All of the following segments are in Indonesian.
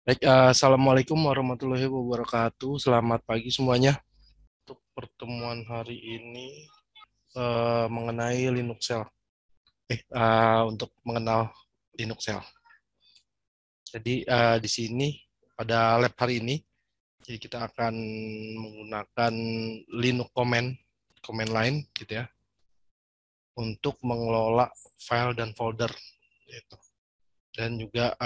Baik, Assalamualaikum warahmatullahi wabarakatuh. Selamat pagi semuanya. Untuk pertemuan hari ini mengenai Linux Shell. Untuk mengenal Linux Shell. Jadi di sini pada lab hari ini, jadi kita akan menggunakan Linux command line, gitu ya, untuk mengelola file dan folder, gitu. Dan juga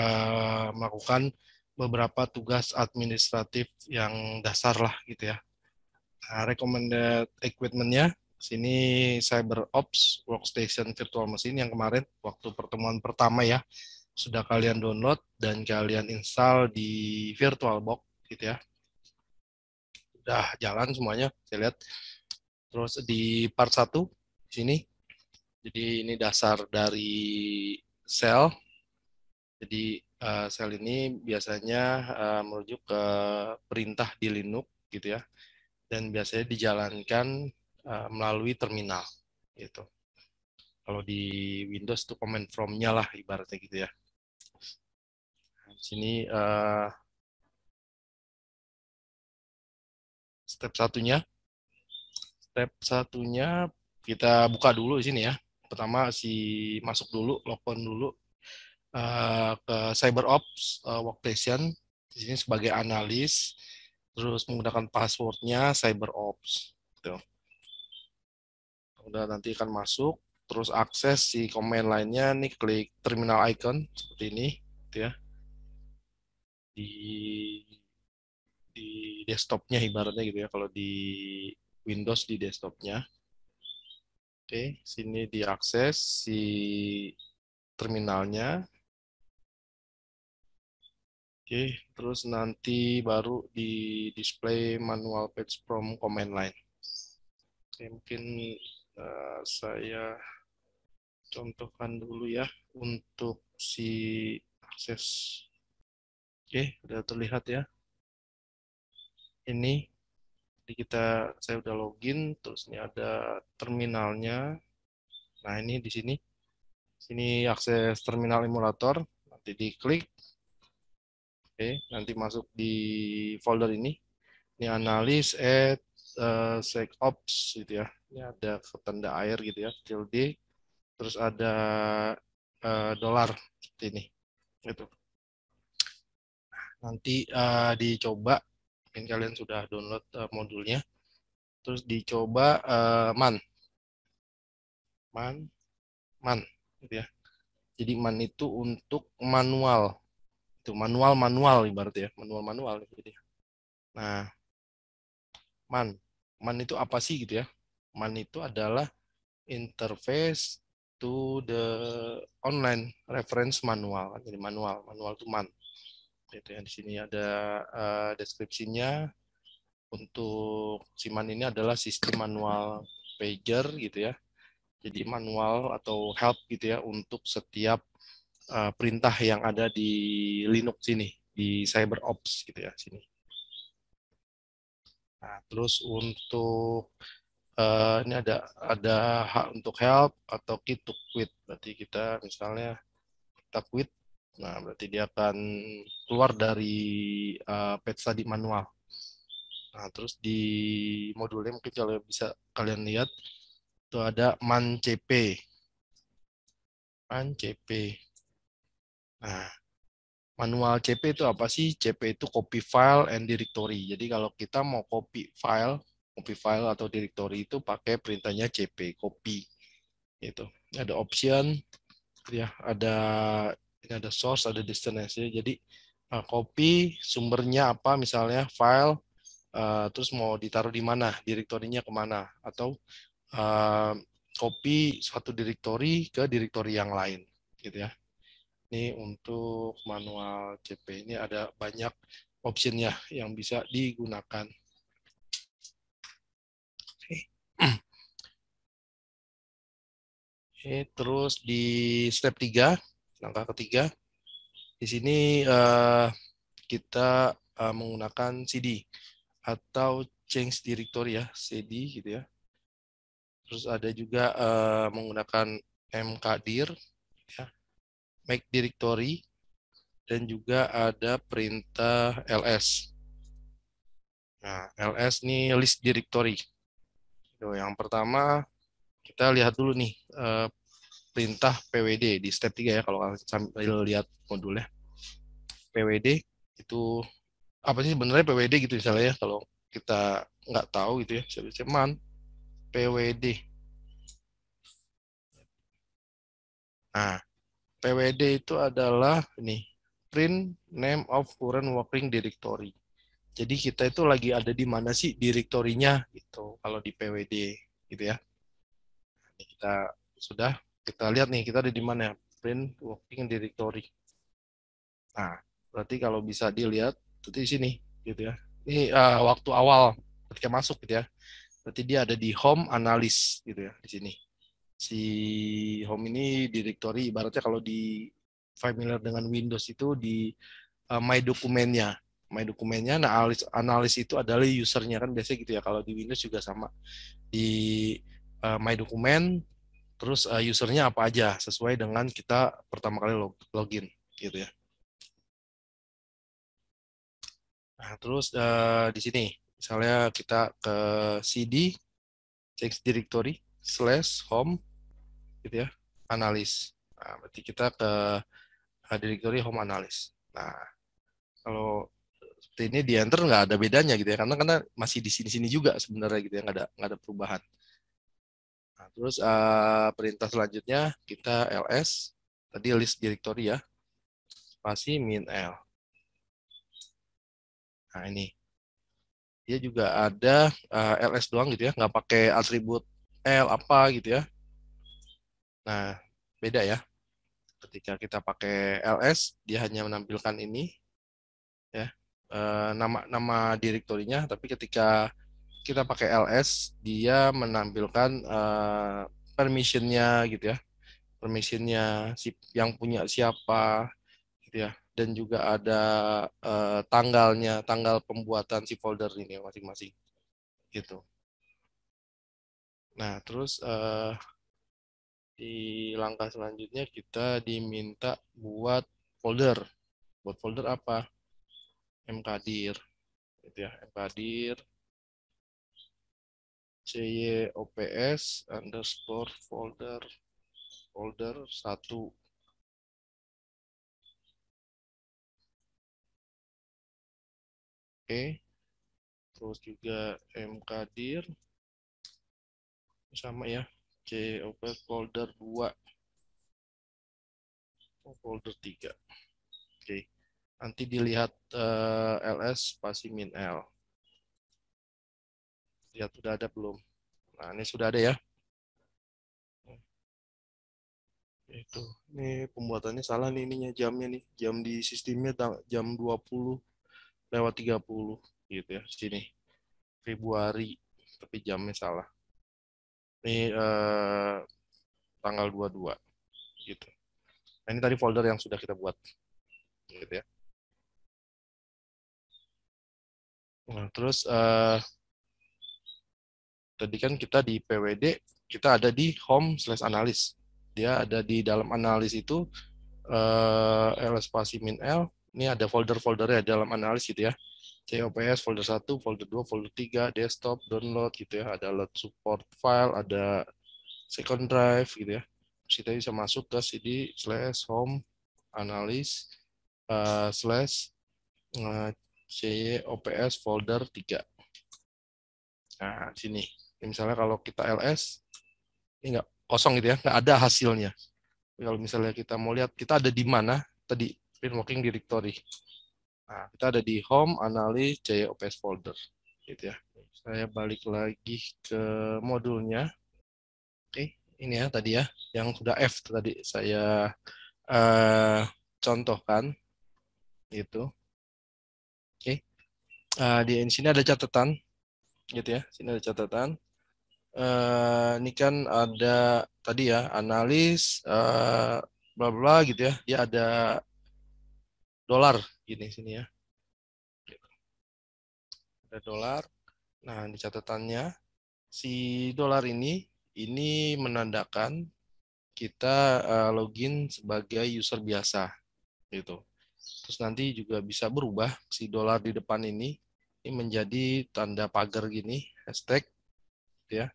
melakukan beberapa tugas administratif yang dasar lah, gitu ya. Nah, recommended equipment-nya sini CyberOps Workstation Virtual Machine yang kemarin waktu pertemuan pertama ya sudah kalian download dan kalian install di VirtualBox gitu ya. Udah jalan semuanya, saya lihat. Terus di part 1 sini, jadi ini dasar dari Shell. Jadi Shell ini biasanya merujuk ke perintah di Linux gitu ya, dan biasanya dijalankan melalui terminal gitu. Kalau di Windows itu command from-nya lah ibaratnya gitu ya. Di sini step satunya, kita buka dulu di sini ya. Pertama masuk dulu, logon dulu ke CyberOps Workstation. Di sini sebagai analis, terus menggunakan passwordnya CyberOps. Gitu. Udah nanti akan masuk, terus akses si command lainnya nih, klik terminal icon seperti ini, gitu ya. Di di desktopnya ibaratnya gitu ya, kalau di Windows di desktopnya. Oke, sini diakses si terminalnya. Oke, terus nanti baru di display manual page from command line. Oke, mungkin saya contohkan dulu ya untuk si akses. Oke, udah terlihat ya. Ini saya udah login, terus ini ada terminalnya. Nah, ini di sini. Sini akses terminal emulator, nanti diklik. Oke, nanti masuk di folder ini. Ini analis secops gitu ya. Ini ada tanda air gitu ya, tilde. Terus ada dolar seperti ini. Gitu. Nanti dicoba, mungkin kalian sudah download modulnya. Terus dicoba man, man, man, gitu ya. Jadi man itu untuk manual, itu manual ibarat ya, manual jadi. Nah, man man itu apa sih gitu ya? Man itu adalah interface to the online reference manual. Jadi manual itu man. Itu yang di sini ada deskripsinya. Untuk si man ini adalah sistem manual pager gitu ya. Jadi manual atau help gitu ya untuk setiap perintah yang ada di Linux sini, di CyberOps gitu ya sini. Nah, terus untuk ini ada hak untuk help atau key to quit. Berarti kita misalnya kita quit, nah berarti dia akan keluar dari page tadi manual. Nah, terus di modulnya mungkin kalau bisa kalian lihat itu ada man cp. Man cp. Nah, manual CP itu apa sih? CP itu copy file and directory. Jadi kalau kita mau copy file atau directory itu pakai perintahnya CP, copy. Itu. Ada option, ya, ada source, ada destination. Jadi copy sumbernya apa, misalnya file, terus mau ditaruh di mana, direktorinya kemana, atau uh, copy suatu directory ke directory yang lain, gitu ya. Ini untuk manual CP ini ada banyak optionnya yang bisa digunakan. Oke, terus di step 3, langkah ketiga, di sini kita menggunakan CD atau change directory ya, CD gitu ya. Terus ada juga menggunakan mkdir, ya, make directory. dan juga ada perintah ls. Nah, ls ini list directory. Yang pertama kita lihat dulu nih perintah pwd di step 3 ya, kalau sambil lihat modulnya. Pwd itu apa sih sebenarnya pwd gitu misalnya ya, kalau kita nggak tahu gitu ya, cuman pwd. Nah, pwd itu adalah ini, print name of current working directory. Jadi kita itu lagi ada di mana sih direktorinya gitu kalau di pwd gitu ya. Ini kita lihat nih kita ada di mana ya, print working directory. Nah, berarti kalau bisa dilihat itu di sini gitu ya. Ini waktu awal ketika masuk gitu ya. Berarti dia ada di home analysis gitu ya di sini. Si home ini directory ibaratnya kalau di familiar dengan Windows itu di my dokumennya. My dokumennya, nah analis itu adalah usernya kan biasanya gitu ya. Kalau di Windows juga sama. Di my dokumen, terus usernya apa aja sesuai dengan kita pertama kali login gitu ya. Nah, terus di sini misalnya kita ke cd change directory slash home gitu ya, analis. Nah, berarti kita ke directory home analis. Nah, kalau seperti ini di enter nggak ada bedanya gitu ya, karena masih di sini-sini juga sebenarnya gitu ya, nggak ada perubahan. Nah, terus perintah selanjutnya kita ls tadi list directory ya, spasi min l. Nah ini dia juga ada ls doang gitu ya, nggak pakai atribut l apa gitu ya. Nah beda ya, ketika kita pakai ls dia hanya menampilkan ini ya, nama direktorinya, tapi ketika kita pakai ls dia menampilkan permissionnya gitu ya, permissionnya si yang punya siapa gitu ya, dan juga ada tanggal pembuatan si folder ini masing-masing gitu. Nah terus di langkah selanjutnya kita diminta buat folder apa, mkdir gitu ya, mkdir CYOPS underscore folder 1. Oke, terus juga mkdir sama ya, CYOPS folder 2, folder 3. Oke, nanti dilihat ls spasi min l. Lihat sudah ada belum? Nah, ini sudah ada ya. Itu. Ini pembuatannya salah nih ininya jamnya nih. Jam di sistemnya jam 20:30 gitu ya. Sini. Februari. Tapi jamnya salah. Ini tanggal 22 gitu. Nah, ini tadi folder yang sudah kita buat gitu ya. Nah, terus tadi kan kita di PWD kita ada di home slash analis. Dia ada di dalam analis itu l spasi min l. Ini ada folder-foldernya dalam analis gitu ya. COPS folder 1, folder 2, folder 3, desktop, download gitu ya. Ada load support file, ada second drive gitu ya. Terus kita bisa masuk ke cd slash home analis slash COPS folder 3. Nah, sini. Ini misalnya kalau kita ls, ini nggak kosong gitu ya, nggak ada hasilnya. Kalau misalnya kita mau lihat, kita ada di mana tadi, print working directory. Nah, kita ada di home, analis, COPS folder. Gitu ya. Saya balik lagi ke modulnya. Oke, ini ya tadi ya, yang sudah F tadi saya eh, contohkan. Gitu. Oke, di sini ada catatan. Gitu ya, sini ada catatan. Ini kan ada tadi ya analis bla bla gitu ya, dia ada dolar gini sini ya, ada dolar. Nah di catatannya si dolar ini menandakan kita login sebagai user biasa gitu. Terus nanti juga bisa berubah si dolar di depan ini menjadi tanda pagar gini, hashtag, ya.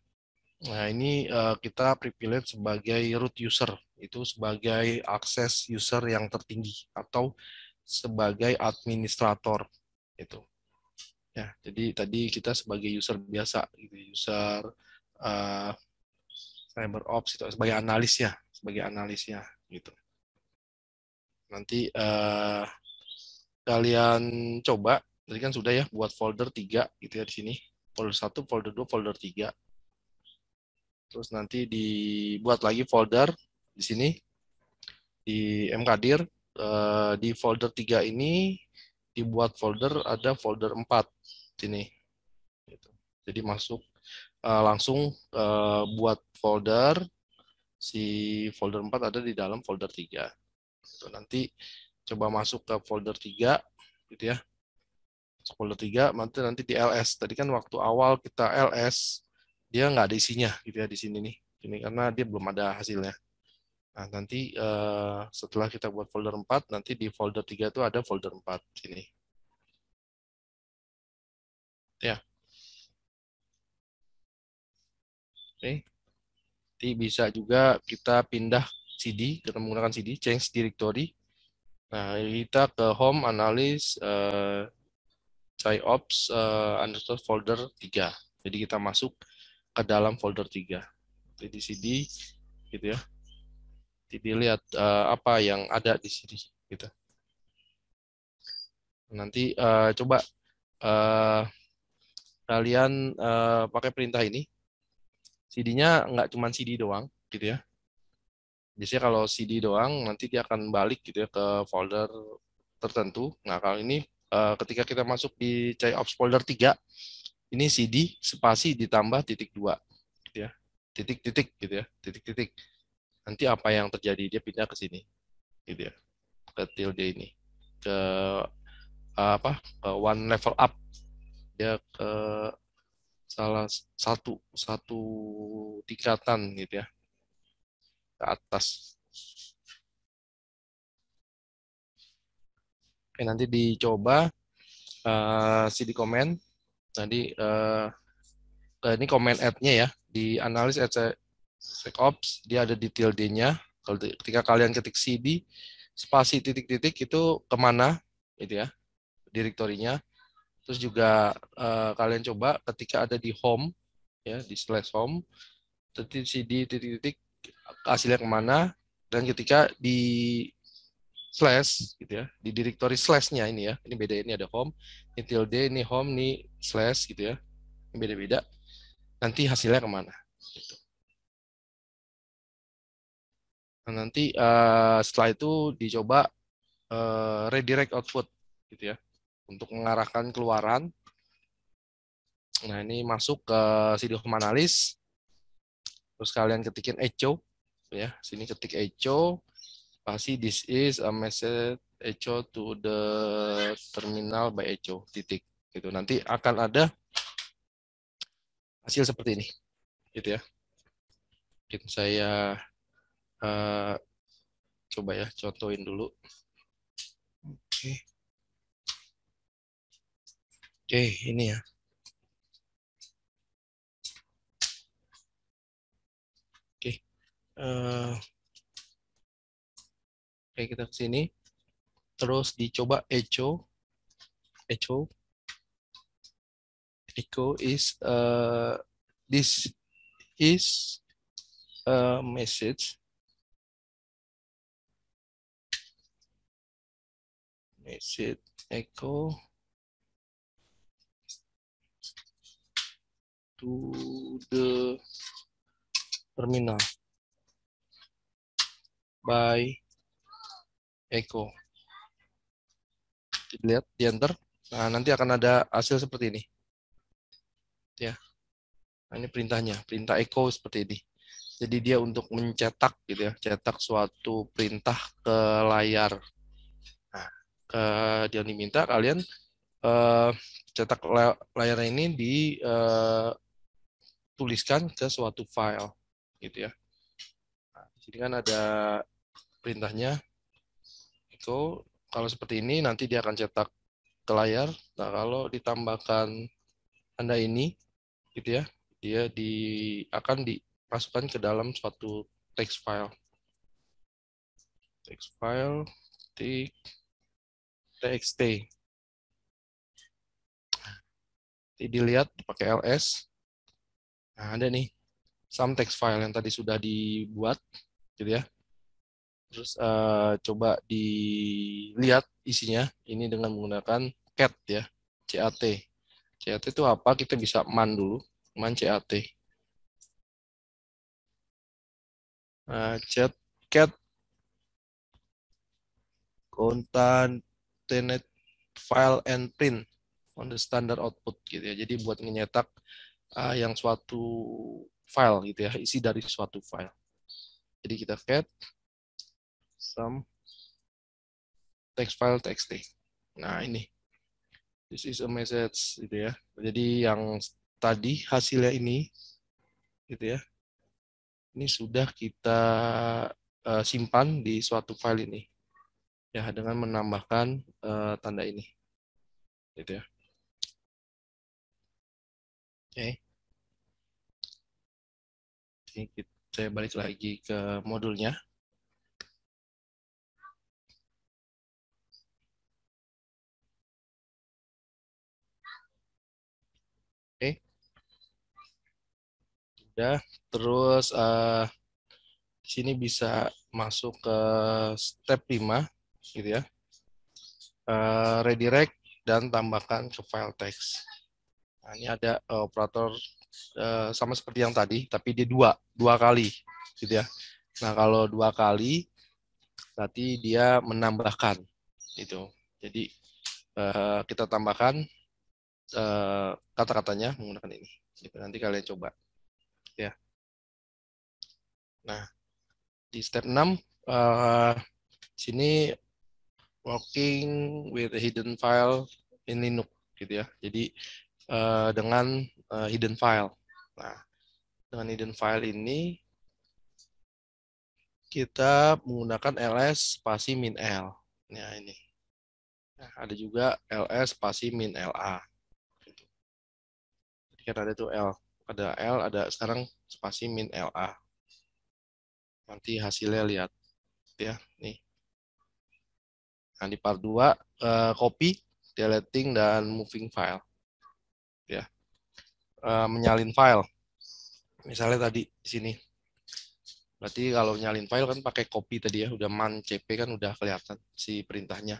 Nah, ini kita privilege sebagai root user, itu sebagai akses user yang tertinggi atau sebagai administrator itu. Ya, jadi tadi kita sebagai user biasa, gitu, user uh, CyberOps itu sebagai analis ya, sebagai analisnya gitu. Nanti kalian coba, tadi kan sudah ya buat folder 3 gitu ya di sini. Folder 1, folder 2, folder 3. Terus nanti dibuat lagi folder di sini di mkdir, di folder 3 ini dibuat folder, ada folder 4 sini. Gitu. Jadi masuk langsung buat folder, si folder 4 ada di dalam folder 3. Gitu. Nanti coba masuk ke folder 3 gitu ya. Folder 3 nanti di LS. Tadi kan waktu awal kita LS dia nggak ada isinya gitu ya di sini nih. Ini karena dia belum ada hasilnya. Nah, nanti setelah kita buat folder 4, nanti di folder 3 itu ada folder 4 sini. Ya. Oke. Nanti bisa juga kita pindah CD, kita menggunakan CD, change directory. Nah, kita ke home analysis CyOps underscore folder 3. Jadi kita masuk ke dalam folder 3. Jadi di CD gitu ya. Jadi lihat apa yang ada di sini gitu. Nanti coba kalian pakai perintah ini. CD-nya nggak cuma CD doang gitu ya. Biasanya kalau CD doang nanti dia akan balik gitu ya ke folder tertentu. Nah, kalau ini ketika kita masuk di CyOps folder 3, ini CD spasi ditambah titik 2 gitu ya. Titik-titik gitu ya, titik-titik. Nanti apa yang terjadi? Dia pindah ke sini gitu ya. Ke tilde ini. Ke apa? Ke one level up. Dia ke salah satu tingkatan gitu ya, ke atas. Oke, nanti dicoba CD comment. Nanti ini comment add-nya ya, di analis at SecOps, dia ada di tilde-nya. Kalau ketika kalian ketik cd spasi titik-titik itu kemana gitu ya, direktorinya. Terus juga kalian coba ketika ada di home ya, di slash home, ketik cd titik-titik hasilnya kemana, dan ketika di slash gitu ya, di directory slash-nya ini ya, ini beda, ini ada home, ini tilde, ini home, ini slash gitu ya, ini beda-beda, nanti hasilnya kemana gitu. Nah, nanti setelah itu dicoba redirect output gitu ya, untuk mengarahkan keluaran. Nah, ini masuk ke CD home analysis, terus kalian ketikin echo ya, sini ketik echo, pasti this is a message echo to the terminal by echo titik gitu. Nanti akan ada hasil seperti ini gitu ya. Mungkin saya uh, coba ya contohin dulu. Oke. Oke, ini ya. Oke. Oke, kita ke sini. Terus dicoba echo. Echo is this is a message echo to the terminal by echo. Lihat di enter. Nah, nanti akan ada hasil seperti ini. Ya. Nah, ini perintahnya, perintah echo seperti ini. Jadi dia untuk mencetak gitu ya, cetak suatu perintah ke layar. Nah, dia diminta kalian cetak layar ini dituliskan ke suatu file gitu ya. Nah, di sini kan ada perintahnya echo, Kalau seperti ini nanti dia akan cetak ke layar. Nah, kalau ditambahkan tanda ini, gitu ya, dia akan dimasukkan ke dalam suatu text file. Text file txt. Jadi dilihat pakai ls. Nah, ada nih some text file yang tadi sudah dibuat, gitu ya. Terus coba dilihat isinya ini dengan menggunakan cat ya, cat. Cat itu apa? Kita bisa man dulu, man cat. Cat concatenate file and print on the standard output gitu ya. Jadi buat menyetak yang suatu file gitu ya, isi dari suatu file. Jadi kita cat some text file txt. Nah, ini this is a message gitu ya. Jadi yang tadi hasilnya ini gitu ya. Ini sudah kita simpan di suatu file ini ya dengan menambahkan tanda ini gitu ya. Oke. Saya balik lagi ke modulnya. Oke. Udah. Terus sini bisa masuk ke step 5 gitu ya. Redirect dan tambahkan ke file text. Nah, ini ada operator sama seperti yang tadi, tapi dia dua kali gitu ya. Nah, kalau 2 kali berarti dia menambahkan itu. Jadi kita tambahkan kata-katanya menggunakan ini. Gitu. Nanti kalian coba ya. Nah, di step 6 sini working with a hidden file in Linux gitu ya. Jadi dengan hidden file. Nah, dengan hidden file ini kita menggunakan ls spasi min l. Nah, ini. Nah, ada juga ls spasi min la. Gitu. Jadi kan ada tuh l, ada sekarang spasi min la. Nanti hasilnya lihat ya, nih. Nah, di part 2 copy, deleting dan moving file. Ya. Menyalin file. Misalnya tadi di sini. Berarti kalau nyalin file kan pakai copy tadi ya, udah man cp kan udah kelihatan si perintahnya.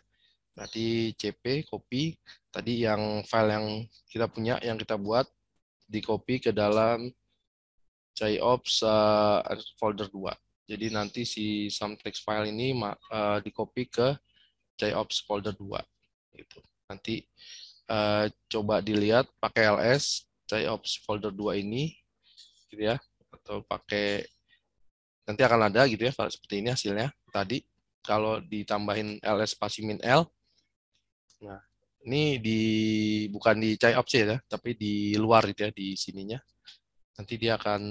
Berarti cp copy tadi yang file yang kita punya, yang kita buat, di copy ke dalam CyOps folder 2. Jadi nanti si some text file ini di copy ke CyOps folder 2 gitu. Nanti coba dilihat pakai ls CyOps folder 2 ini gitu ya, atau pakai nanti akan ada gitu ya seperti ini hasilnya tadi kalau ditambahin ls spasi min l. Nah, ini bukan di CyOps ya, tapi di luar gitu ya, di sininya. Nanti dia akan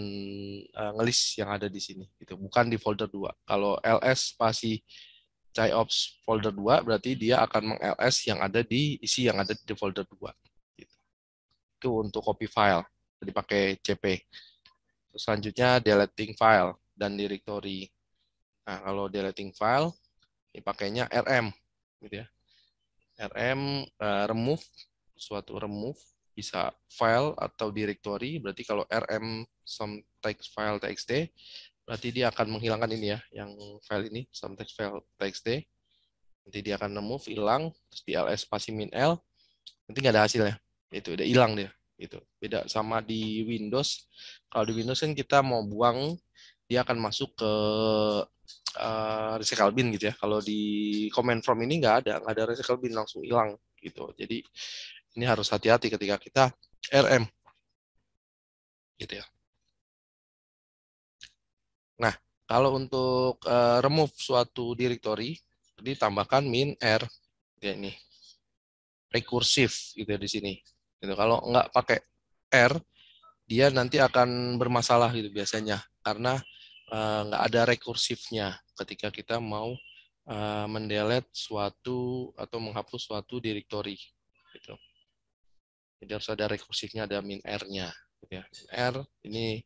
ngelis yang ada di sini gitu, bukan di folder 2. Kalau ls spasi CyOps folder 2 berarti dia akan meng-ls yang ada di isi yang ada di folder 2 gitu. Itu untuk copy file. Jadi pakai cp. Terus selanjutnya deleting file dan directory. Nah, kalau deleting file ini pakainya rm gitu ya. rm remove, suatu remove bisa file atau directory. Berarti kalau rm some text file txt berarti dia akan menghilangkan ini ya, yang file ini some text file txt. Nanti dia akan remove, hilang, terus di ls spasi min l nanti nggak ada hasilnya. Itu udah hilang dia. Itu beda sama di Windows. Kalau di Windows kan kita mau buang, dia akan masuk ke recycle bin gitu ya. Kalau di command from ini nggak ada recycle bin, langsung hilang gitu. Jadi ini harus hati-hati ketika kita RM gitu ya. Nah, kalau untuk remove suatu directory, ditambahkan min r ya ini rekursif gitu ya di sini. Gitu. Kalau nggak pakai r, dia nanti akan bermasalah gitu biasanya karena nggak ada rekursifnya ketika kita mau mendelete suatu atau menghapus suatu directory gitu. Jadi harus ada rekursifnya, ada min r-nya gitu ya. R ini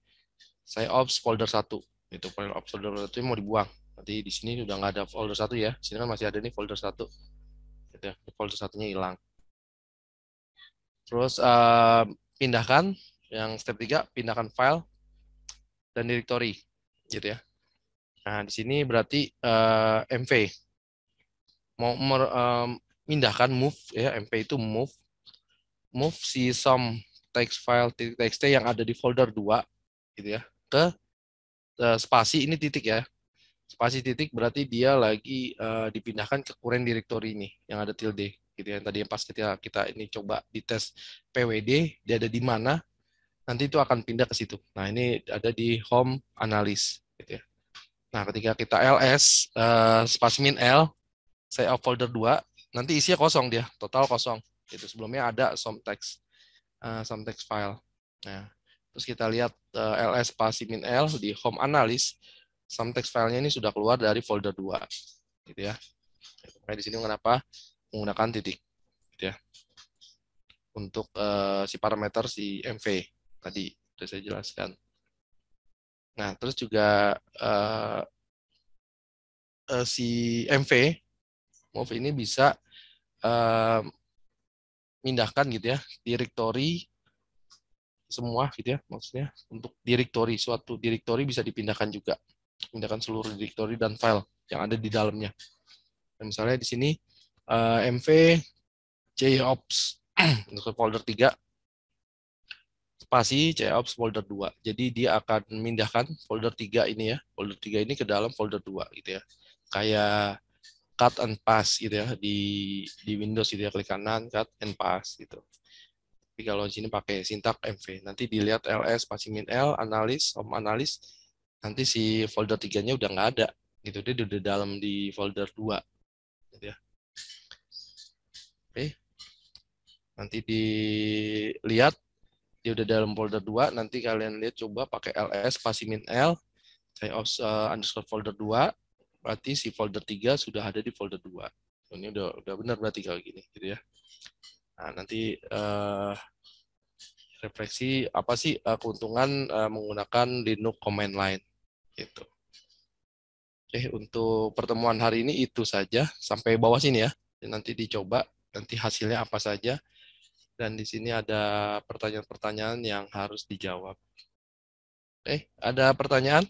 saya ops folder 1 itu, file ops folder 1 mau dibuang. Nanti di sini udah nggak ada folder 1 ya. Di sini kan masih ada nih folder 1 gitu ya. Folder satunya hilang. Terus pindahkan yang step 3, pindahkan file dan directory gitu ya. Nah, di sini berarti MV mau memindahkan move ya, MV itu move si some text file .txt yang ada di folder 2 gitu ya ke spasi ini titik ya. Spasi titik berarti dia lagi dipindahkan ke current directory ini yang ada tilde gitu ya. Tadi yang pas kita ini coba dites PWD dia ada di mana, nanti itu akan pindah ke situ. Nah, ini ada di home analysis gitu ya. Nah, ketika kita ls spasi min l saya off folder 2, nanti isinya kosong dia, total kosong. Itu sebelumnya ada some text file. Nah, terus kita lihat ls spasi min l di home analysis, some text filenya ini sudah keluar dari folder 2 gitu ya. Makanya di sini kenapa menggunakan titik gitu ya. Untuk si parameter si MV tadi sudah saya jelaskan. Nah, terus juga si MV move ini bisa mindahkan gitu ya directory semua gitu ya, maksudnya untuk directory, suatu directory bisa dipindahkan juga, pindahkan seluruh directory dan file yang ada di dalamnya. Dan misalnya di sini mv cops untuk folder 3 spasi cops folder 2. Jadi dia akan memindahkan folder 3 ini ya, folder 3 ini ke dalam folder 2 gitu ya. Kayak cut and paste gitu ya di Windows gitu ya, klik kanan cut and paste gitu. Tapi kalau di sini pakai sintak MV, nanti dilihat ls spasi min l analis home analis, nanti si folder 3-nya udah nggak ada gitu, dia udah dalam di folder 2 gitu ya. Oke. Nanti dilihat dia udah dalam folder 2, nanti kalian lihat coba pakai ls spasi min l saya underscore folder 2, berarti si folder 3 sudah ada di folder 2. Ini udah benar berarti kalau gini gitu ya. Nah, nanti refleksi apa sih keuntungan menggunakan Linux command line gitu. Oke, untuk pertemuan hari ini itu saja sampai bawah sini ya. Nanti dicoba nanti hasilnya apa saja, dan di sini ada pertanyaan-pertanyaan yang harus dijawab. Oke, ada pertanyaan?